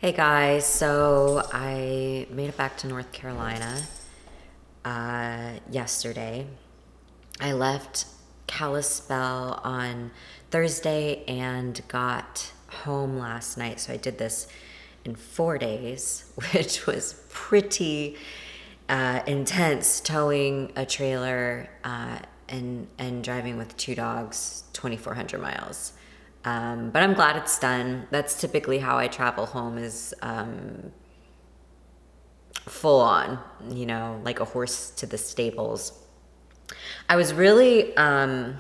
Hey guys, so I made it back to North Carolina yesterday. I left Kalispell on Thursday and got home last night. So I did this in 4 days, which was pretty intense, towing a trailer and driving with two dogs 2,400 miles. But I'm glad it's done. That's typically how I travel home is full on, like a horse to the stables. I was really, I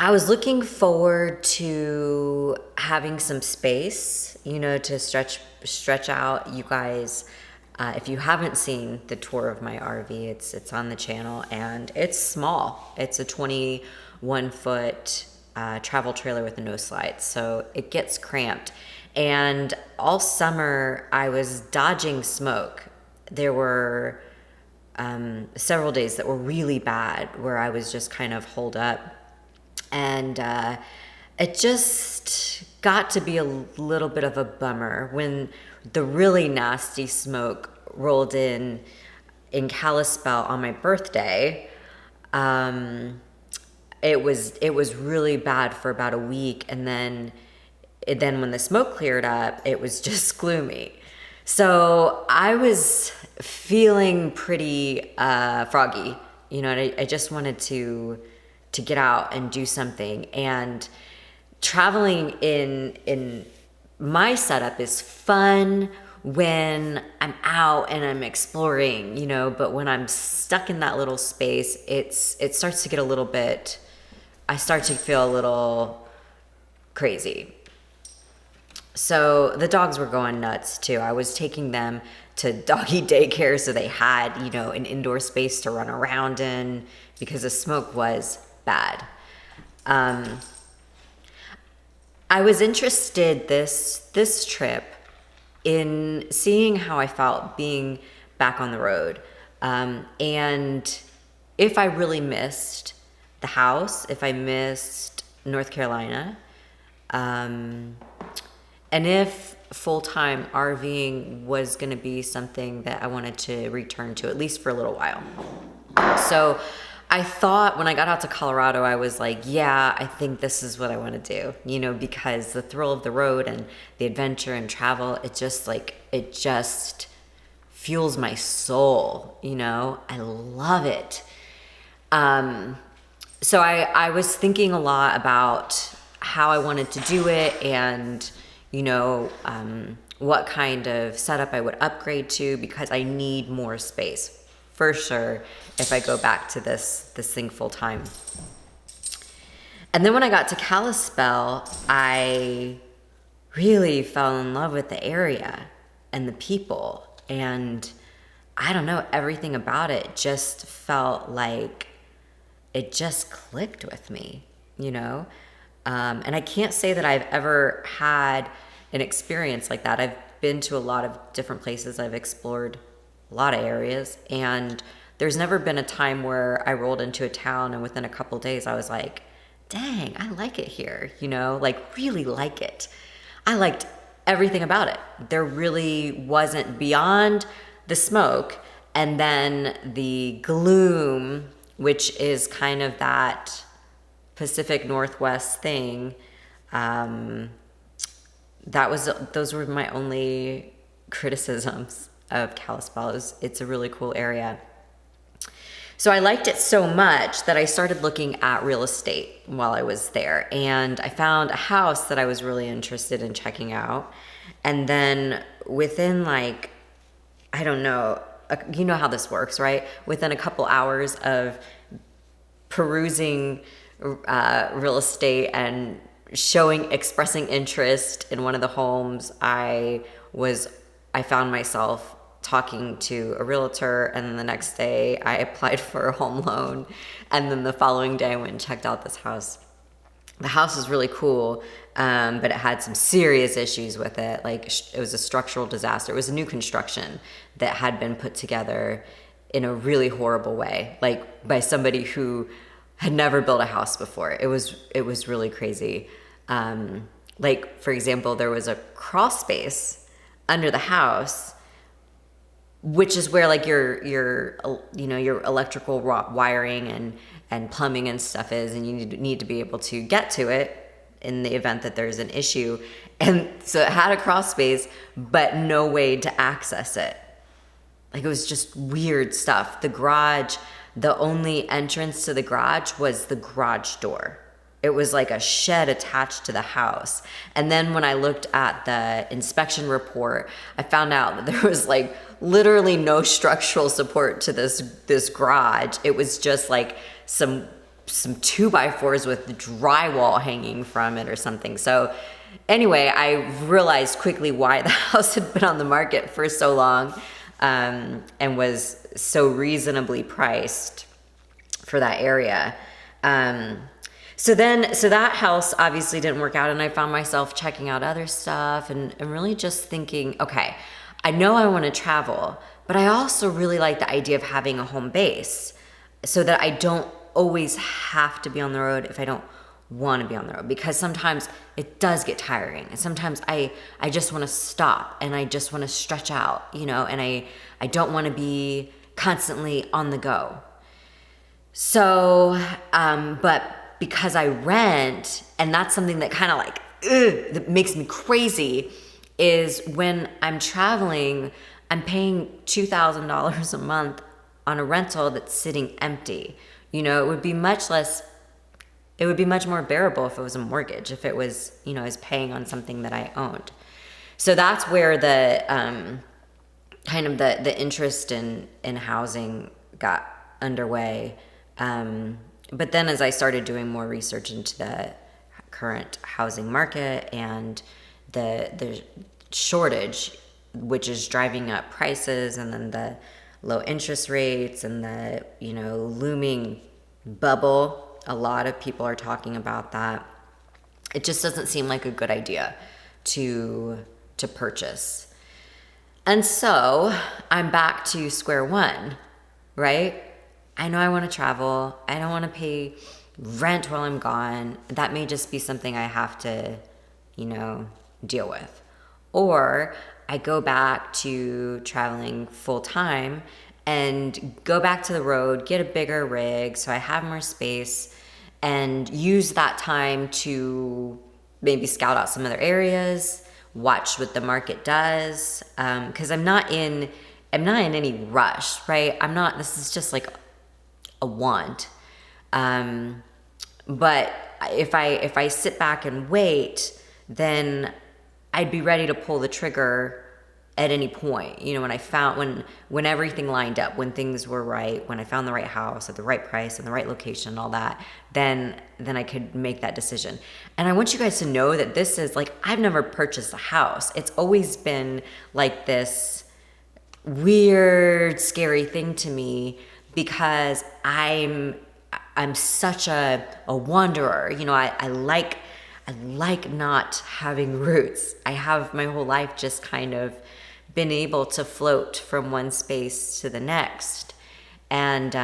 was looking forward to having some space, to stretch out. You guys, if you haven't seen the tour of my RV, it's on the channel and it's small. It's a 21-foot travel trailer with a no slide, so it gets cramped. And all summer I was dodging smoke. There were several days that were really bad where I was just kind of holed up. And it just got to be a little bit of a bummer when the really nasty smoke rolled in Kalispell on my birthday. It was really bad for about a week, and then when the smoke cleared up, it was just gloomy. So I was feeling pretty froggy, and I just wanted to get out and do something. And traveling in my setup is fun when I'm out and I'm exploring, but when I'm stuck in that little space, it starts to get a little bit, I start to feel a little crazy. So the dogs were going nuts too. I was taking them to doggy daycare so they had, an indoor space to run around in because the smoke was bad. I was interested this trip in seeing how I felt being back on the road, and if I really missed the house, if I missed North Carolina, and if full-time RVing was going to be something that I wanted to return to, at least for a little while. So I thought when I got out to Colorado, I was like, yeah, I think this is what I want to do, because the thrill of the road and the adventure and travel, it just fuels my soul, I love it. So I was thinking a lot about how I wanted to do it and, what kind of setup I would upgrade to, because I need more space for sure if I go back to this thing full time. And then when I got to Kalispell, I really fell in love with the area and the people, and I don't know, everything about it just felt like it just clicked with me, and I can't say that I've ever had an experience like that. I've been to a lot of different places. I've explored a lot of areas, and there's never been a time where I rolled into a town and within a couple days I was like, dang, I like it here, like really like it. I liked everything about it. There really wasn't, beyond the smoke and then the gloom, which is kind of that Pacific Northwest thing. Those were my only criticisms of Kalispell. It's a really cool area. So I liked it so much that I started looking at real estate while I was there, and I found a house that I was really interested in checking out. And then within I don't know, you know how this works, right? Within a couple hours of perusing real estate and expressing interest in one of the homes, I found myself talking to a realtor, and then the next day I applied for a home loan, and then the following day I went and checked out this house. The house was really cool, but it had some serious issues with it. It was a structural disaster. It was a new construction that had been put together in a really horrible way, by somebody who had never built a house before. It was really crazy. Like, for example, there was a crawl space under the house, which is where like your your electrical wiring and plumbing and stuff is, and you need to be able to get to it in the event that there's an issue. And so it had a crawl space, but no way to access it. Like, it was just weird stuff. The garage, the only entrance to the garage was the garage door. It was like a shed attached to the house. And then when I looked at the inspection report, I found out that there was like literally no structural support to this garage. It was just like some 2x4s with drywall hanging from it or something. So anyway, I realized quickly why the house had been on the market for so long, and was so reasonably priced for that area. So that house obviously didn't work out, and I found myself checking out other stuff and really just thinking, okay, I know I want to travel, but I also really like the idea of having a home base so that I don't always have to be on the road if I don't want to be on the road, because sometimes it does get tiring, and sometimes I just want to stop and I just want to stretch out, and I don't want to be constantly on the go. So, but because I rent, and that's something that kind of like, that makes me crazy, is when I'm traveling, I'm paying $2,000 a month on a rental that's sitting empty. It would be much more bearable if it was a mortgage, if it was, I was paying on something that I owned. So that's where the kind of the interest in housing got underway. But then as I started doing more research into the current housing market and the shortage, which is driving up prices, and then the low interest rates and the, looming bubble, a lot of people are talking about that. It just doesn't seem like a good idea to purchase. And so I'm back to square one, right? I know I want to travel. I don't want to pay rent while I'm gone. That may just be something I have to, deal with. Or I go back to traveling full time and go back to the road, get a bigger rig so I have more space, and use that time to maybe scout out some other areas, watch what the market does, because I'm not in any rush, right? This is just like a want. But if I sit back and wait, then I'd be ready to pull the trigger at any point. When everything lined up, when things were right, when I found the right house at the right price and the right location and all that, then I could make that decision. And I want you guys to know that this is like, I've never purchased a house. It's always been like this weird, scary thing to me, because I'm such a wanderer. I like not having roots. I have my whole life just kind of been able to float from one space to the next. And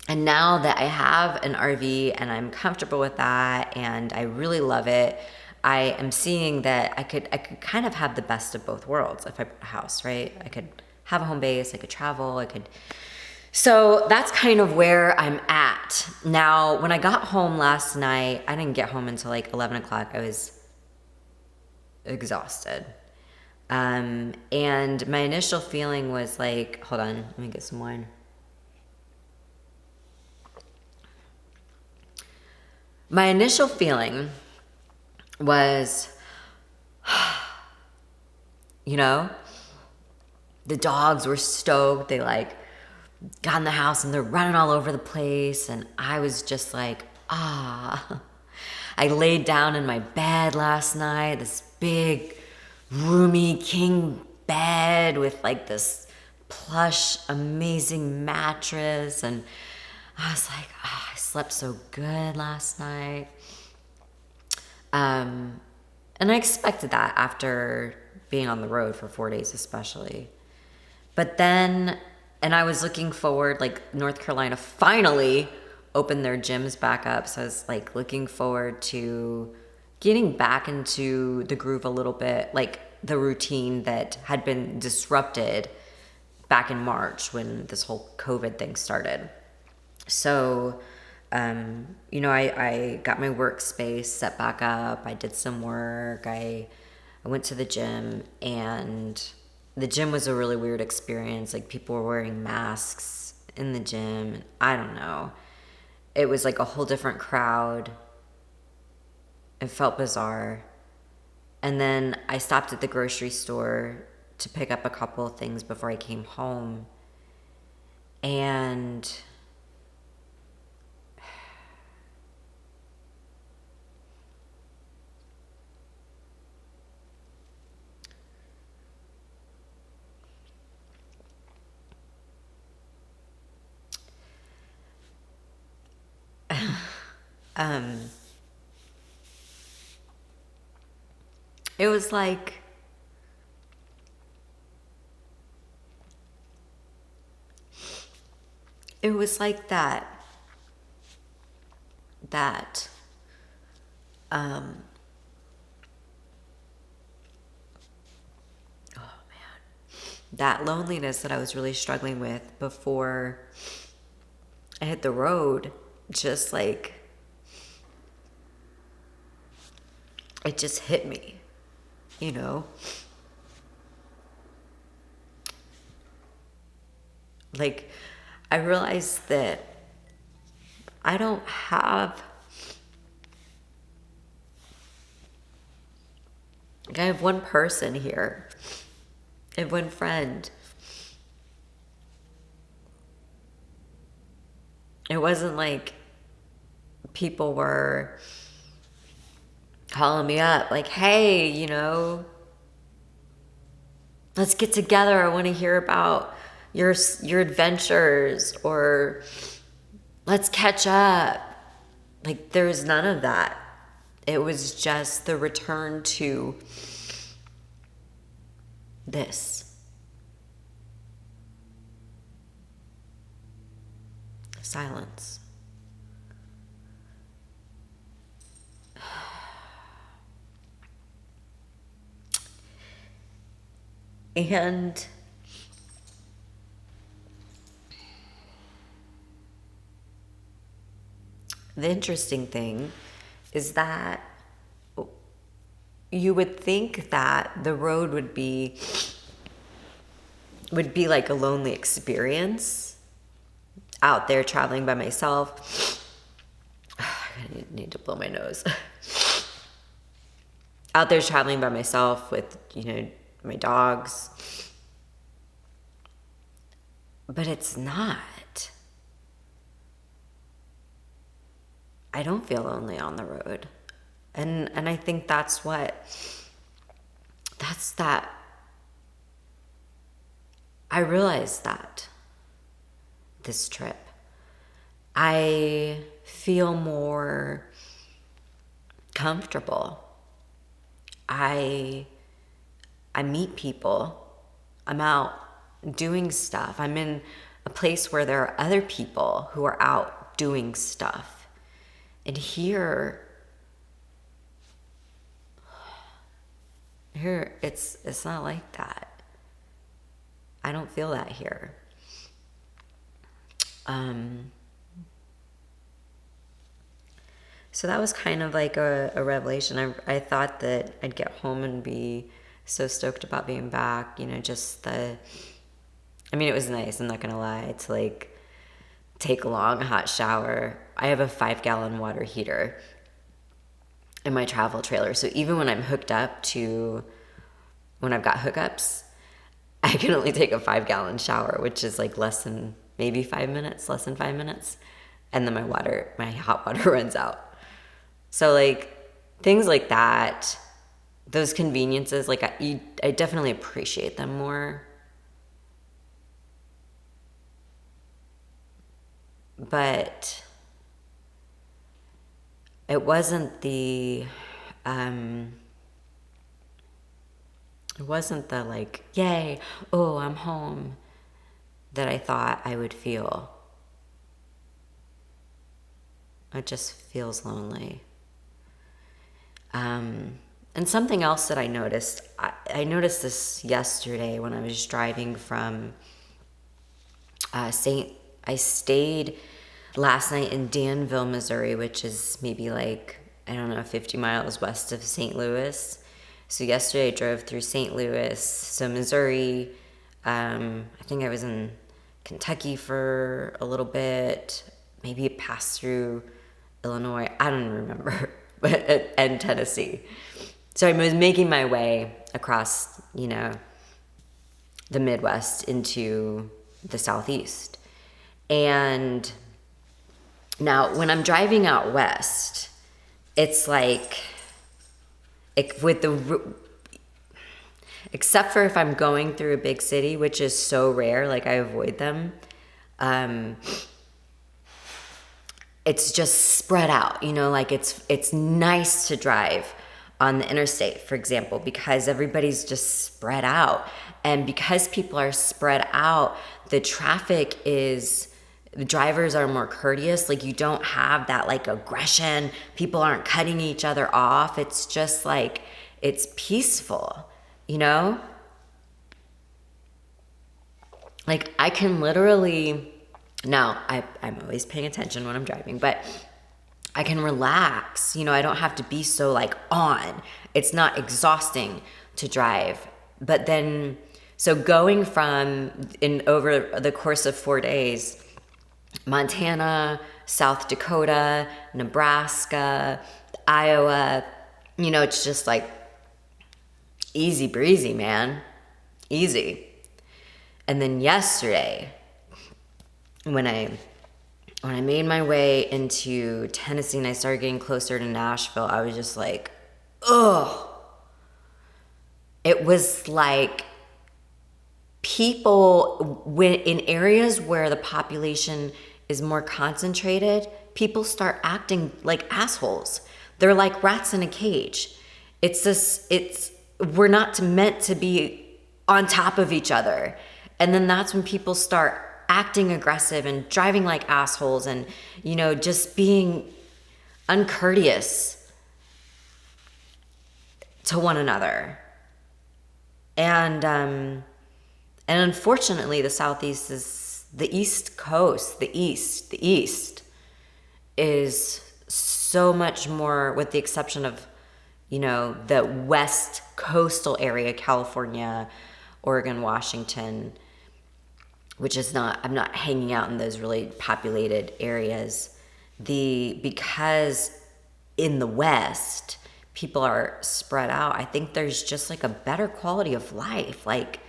now that I have an RV and I'm comfortable with that and I really love it, I am seeing that I could kind of have the best of both worlds if I bought a house, right? I could have a home base, I could travel, So that's kind of where I'm at. Now, when I got home last night, I didn't get home until like 11 o'clock. I was exhausted. And my initial feeling was like, hold on, let me get some wine. My initial feeling was, the dogs were stoked. They got in the house and they're running all over the place. And I was just like, I laid down in my bed last night, this big, roomy king bed with this plush, amazing mattress. And I was like, I slept so good last night. And I expected that after being on the road for 4 days especially. But then, and I was looking forward, North Carolina finally opened their gyms back up. So I was looking forward to getting back into the groove a little bit, like the routine that had been disrupted back in March when this whole COVID thing started. So, I got my workspace set back up. I did some work. I went to the gym, and the gym was a really weird experience. Like, people were wearing masks in the gym. I don't know. It was like a whole different crowd. It felt bizarre. And then I stopped at the grocery store to pick up a couple of things before I came home. And it was like, that um oh man, that loneliness that I was really struggling with before I hit the road, just like, it just hit me, you know? Like, I realized that I don't have, like, I have one person here. I have one friend. It wasn't like people were calling me up, like, hey, let's get together. I want to hear about your adventures, or let's catch up. Like, there was none of that. It was just the return to this. Silence. And the interesting thing is that you would think that the road would be like a lonely experience, out there traveling by myself. I need to blow my nose. Out there traveling by myself with, my dogs. But it's not. I don't feel lonely on the road. And I think that's that. I realized that this trip. I feel more comfortable. I meet people. I'm out doing stuff. I'm in a place where there are other people who are out doing stuff. And here it's not like that. I don't feel that here. So that was kind of like a revelation. I thought that I'd get home and be so stoked about being back. It was nice, I'm not gonna lie, to like take a long hot shower. I have a 5-gallon water heater in my travel trailer. So even when I'm hooked up when I've got hookups, I can only take a 5-gallon shower, which is like less than 5 minutes. And then my hot water runs out. So like things like that, those conveniences, like I definitely appreciate them more. But it wasn't the like, yay, oh, I'm home, that I thought I would feel. It just feels lonely. And something else that I noticed, I noticed this yesterday when I was driving from I stayed last night in Danville, Missouri, which is maybe like, I don't know, 50 miles west of St. Louis. So yesterday I drove through St. Louis, so Missouri. I think I was in Kentucky for a little bit. Maybe it passed through Illinois. I don't remember, and Tennessee. So I was making my way across, the Midwest into the Southeast. And now when I'm driving out west, it's like, except for if I'm going through a big city, which is so rare, like I avoid them. It's just spread out, like it's nice to drive on the interstate, for example, because everybody's just spread out. And because people are spread out, the drivers are more courteous. Like you don't have that like aggression. People aren't cutting each other off. It's just like, it's peaceful, Like I can literally, now I'm always paying attention when I'm driving, but I can relax. I don't have to be so like on. It's not exhausting to drive. But then, so going from over the course of 4 days, Montana, South Dakota, Nebraska, Iowa, it's just like easy breezy, man. Easy. And then yesterday, when I made my way into Tennessee and I started getting closer to Nashville, I was just like, ugh. It was like people, when in areas where the population is more concentrated, people start acting like assholes. They're like rats in a cage. We're not meant to be on top of each other. And then that's when people start acting aggressive and driving like assholes and, just being uncourteous to one another. And unfortunately, the Southeast is the East Coast, the East is so much more, with the exception of, the West coastal area, California, Oregon, Washington, which is I'm not hanging out in those really populated areas. Because in the West, people are spread out, I think there's just like a better quality of life. Like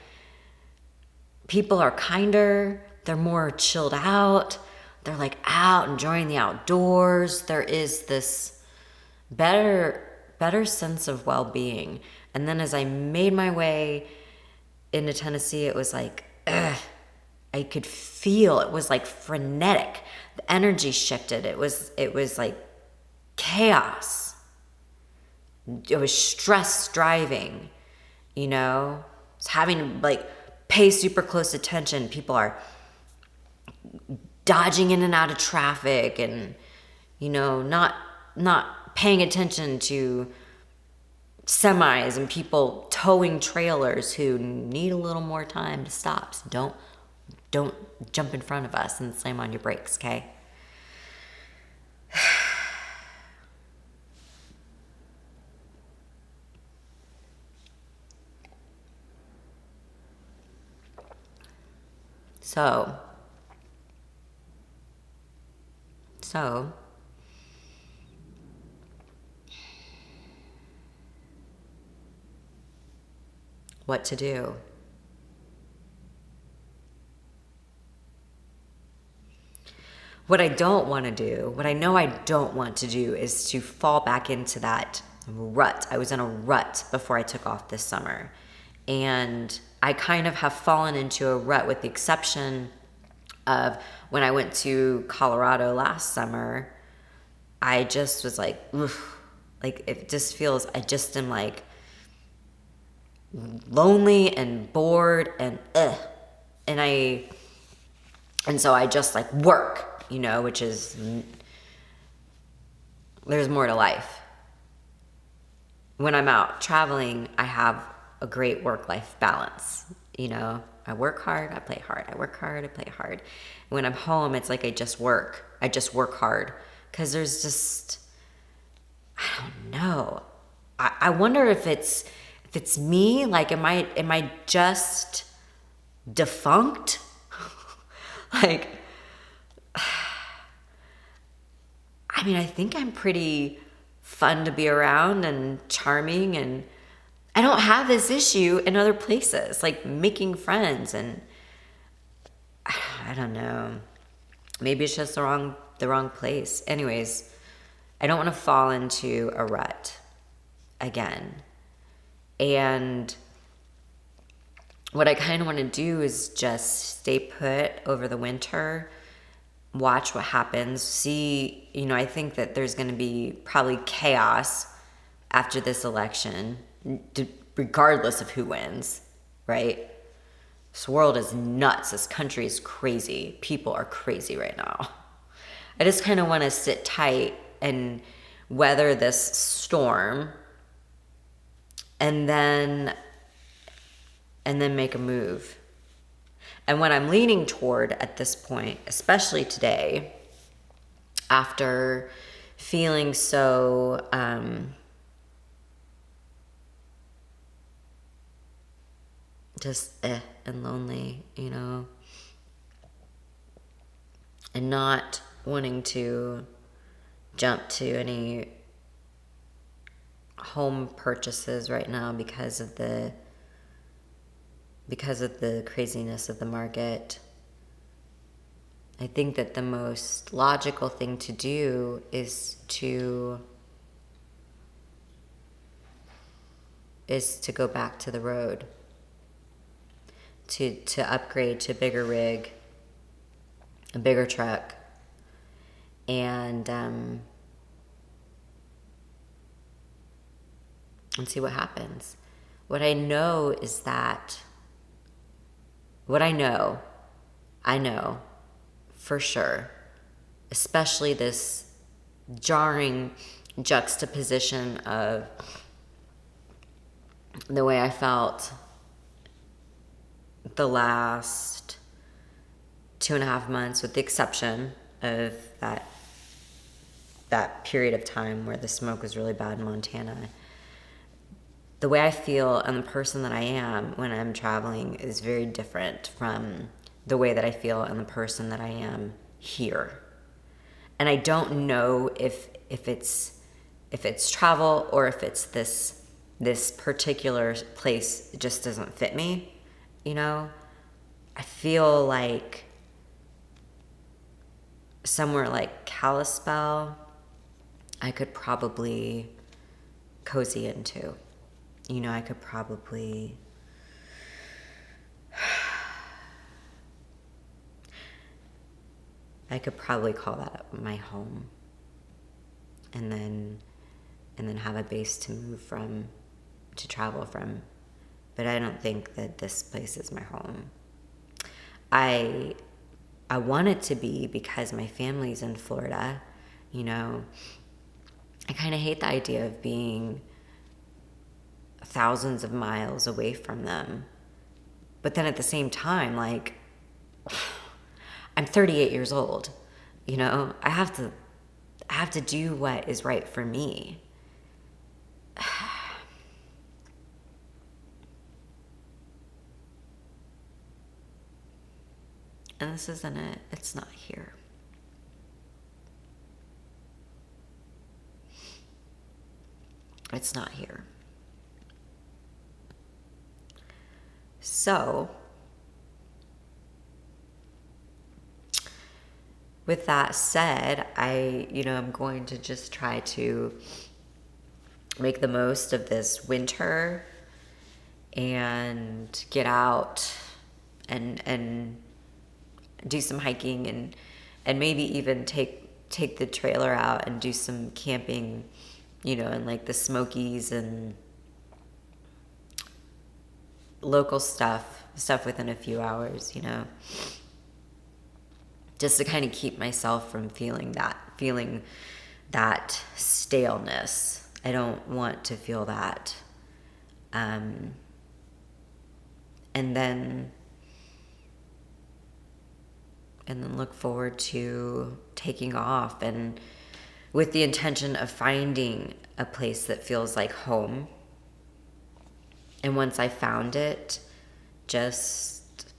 people are kinder, they're more chilled out, they're like out enjoying the outdoors. There is this better sense of well-being. And then as I made my way into Tennessee, it was like, I could feel it was like frenetic. The energy shifted. It was like chaos. It was stress driving, It's having to like pay super close attention. People are dodging in and out of traffic and, not paying attention to semis and people towing trailers who need a little more time to stop. So don't jump in front of us and slam on your brakes, okay? So what to do? What I don't want to do, what I know I don't want to do, is to fall back into that rut. I was in a rut before I took off this summer. And I kind of have fallen into a rut, with the exception of when I went to Colorado last summer. I just was like, oof. Like it just feels, I just am like lonely and bored and and so I just like work, which is, there's more to life. when I'm out traveling, I have a great work-life balance. You know, I work hard, I play hard. I work hard, I play hard. When I'm home, it's like I just work. I just work hard. Because there's just, I don't know. I wonder if it's me. Like, am I just defunct? Like, I mean, I think I'm pretty fun to be around and charming, and I don't have this issue in other places, like making friends, and I don't know. Maybe it's just the wrong place. Anyways, I don't want to fall into a rut again. And what I kind of want to do is just stay put over the winter, watch what happens, see, I think that there's going to be probably chaos after this election, regardless of who wins, right? This world is nuts. This country is crazy. People are crazy right now. I just kind of want to sit tight and weather this storm and then make a move. And what I'm leaning toward at this point, especially today, after feeling so and lonely, and not wanting to jump to any home purchases right now because of the craziness of the market. I think that the most logical thing to do is to go back to the road, to upgrade to a bigger rig, a bigger truck, and see what happens. What I know is that I know for sure, especially this jarring juxtaposition of the way I felt the last 2.5 months, with the exception of that period of time where the smoke was really bad in Montana. The way I feel and the person that I am when I'm traveling is very different from the way that I feel and the person that I am here. And I don't know if it's travel or if it's this particular place just doesn't fit me. I feel like somewhere like Kalispell, I could probably cozy into. I could probably call that my home, and then have a base to move from, to travel from. But I don't think that this place is my home. I want it to be because my family's in Florida. I kind of hate the idea of being thousands of miles away from them. But then at the same time, like, I'm 38 years old. I have to do what is right for me. And this isn't it. It's not here. It's not here. So, with that said, I'm going to just try to make the most of this winter and get out and do some hiking and maybe even take the trailer out and do some camping, in like the Smokies and local stuff within a few hours, just to kind of keep myself from feeling that staleness I don't want to feel that. And then look forward to taking off, and with the intention of finding a place that feels like home. And once I found it, just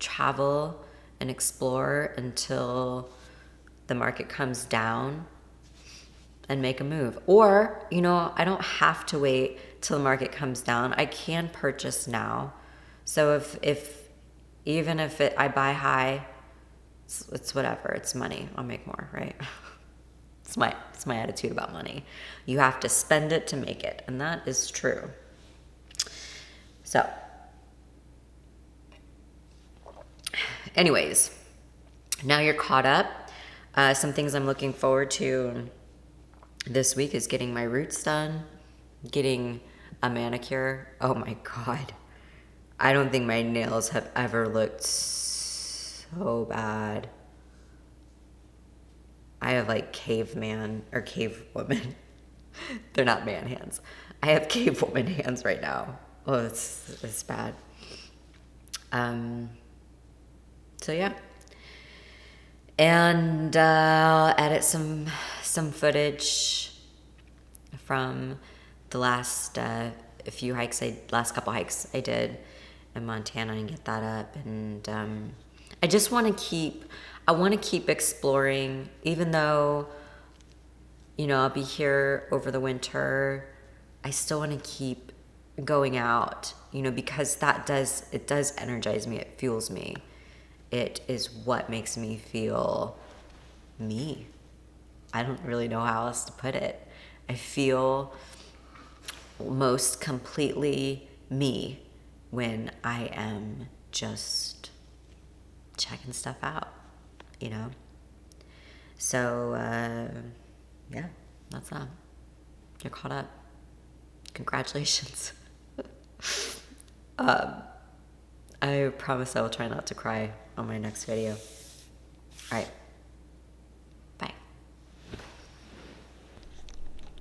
travel and explore until the market comes down and make a move. Or, I don't have to wait till the market comes down. I can purchase now. So if I buy high, it's whatever. It's money. I'll make more, right? It's my attitude about money. You have to spend it to make it, and that is true. So, anyways, now you're caught up. Some things I'm looking forward to this week is getting my roots done, getting a manicure. Oh my God. I don't think my nails have ever looked so bad. I have like caveman or cave woman. They're not man hands. I have cave woman hands right now. Oh, it's bad. So yeah. And I'll edit some footage from the last couple hikes I did in Montana, and get that up. And I just want to keep exploring, even though I'll be here over the winter. I still want to keep going out, because it does energize me. It fuels me. It is what makes me feel me. I don't really know how else to put it. I feel most completely me when I am just checking stuff out, So, yeah, that's that. You're caught up. Congratulations. I promise I will try not to cry on my next video. All right.